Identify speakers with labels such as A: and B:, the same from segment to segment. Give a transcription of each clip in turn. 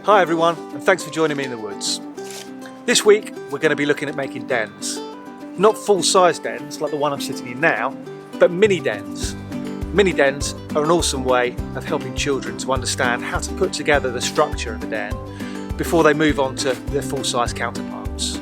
A: Hi everyone, and thanks for joining me in the woods. This week we're going to be looking at making dens. Not full-size dens like the one I'm sitting in now, but mini dens. Mini dens are an awesome way of helping children to understand how to put together the structure of a den before they move on to their full-size counterparts.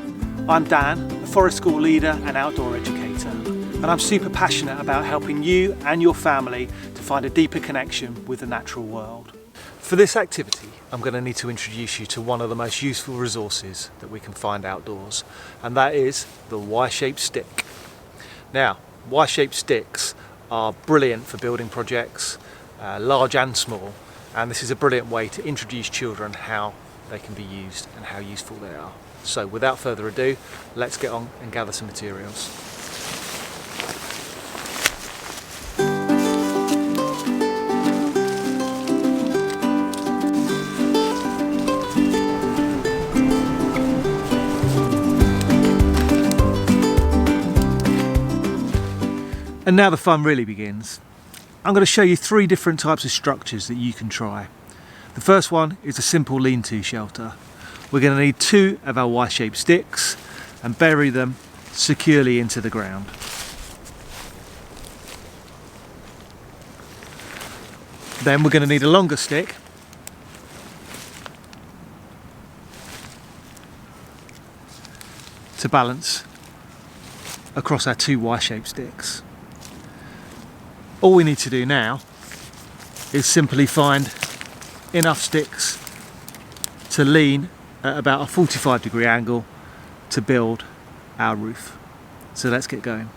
A: I'm Dan, a forest school leader and outdoor educator, and I'm super passionate about helping you and your family to find a deeper connection with the natural world. For this activity, I'm going to need to introduce you to one of the most useful resources that we can find outdoors, and that is the Y-shaped stick. Now, Y-shaped sticks are brilliant for building projects, large and small, and this is a brilliant way to introduce children how they can be used and how useful they are. So without further ado, let's get on and gather some materials. And now the fun really begins. I'm going to show you 3 different types of structures that you can try. The first one is a simple lean-to shelter. We're going to need 2 of our Y-shaped sticks and bury them securely into the ground. Then we're going to need a longer stick to balance across our 2 Y-shaped sticks. All we need to do now is simply find enough sticks to lean at about a 45-degree angle to build our roof. So let's get going.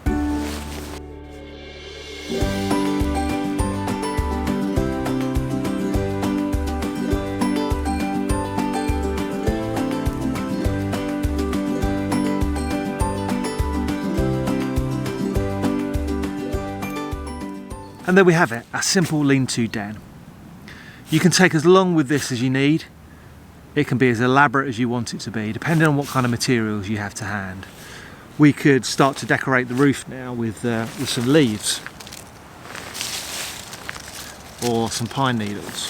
A: And there we have it, a simple lean-to den. You can take as long with this as you need. It can be as elaborate as you want it to be, depending on what kind of materials you have to hand. We could start to decorate the roof now with some leaves or some pine needles,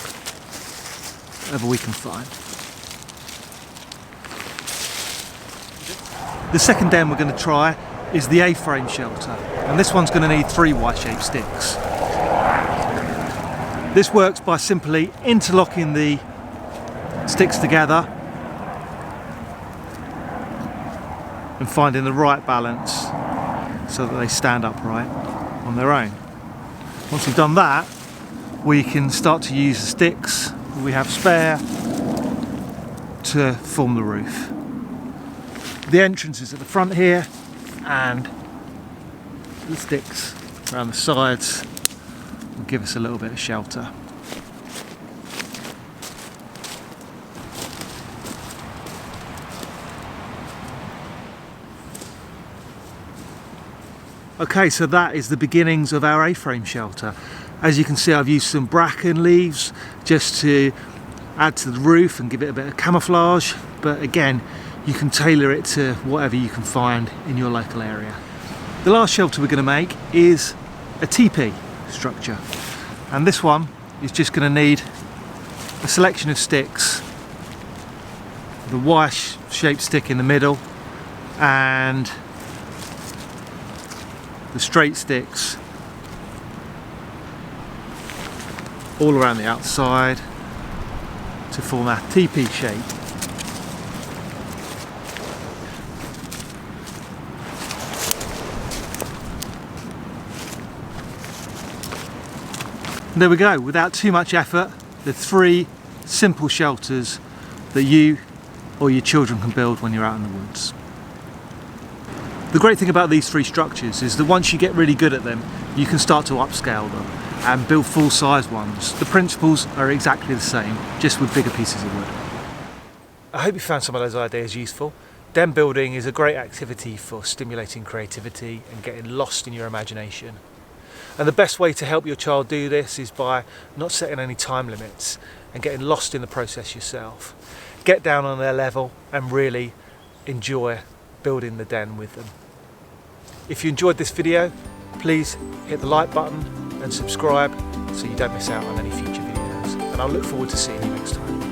A: whatever we can find. The second den we're going to try is the A-frame shelter, and this one's going to need 3 Y-shaped sticks. This works by simply interlocking the sticks together and finding the right balance so that they stand upright on their own. Once we've done that, we can start to use the sticks that we have spare to form the roof. The entrance is at the front here, and the sticks around the sides will give us a little bit of shelter. Okay, so that is the beginnings of our A-frame shelter. As you can see, I've used some bracken leaves just to add to the roof and give it a bit of camouflage, but again, you can tailor it to whatever you can find in your local area. The last shelter we're going to make is a teepee structure, and this one is just going to need a selection of sticks, the Y-shaped stick in the middle and the straight sticks all around the outside to form our teepee shape. And there we go, without too much effort, the 3 simple shelters that you or your children can build when you're out in the woods. The great thing about these 3 structures is that once you get really good at them, you can start to upscale them and build full-size ones. The principles are exactly the same, just with bigger pieces of wood. I hope you found some of those ideas useful. Den building is a great activity for stimulating creativity and getting lost in your imagination. And the best way to help your child do this is by not setting any time limits and getting lost in the process yourself. Get down on their level and really enjoy building the den with them. If you enjoyed this video, please hit the like button and subscribe so you don't miss out on any future videos. And I'll look forward to seeing you next time.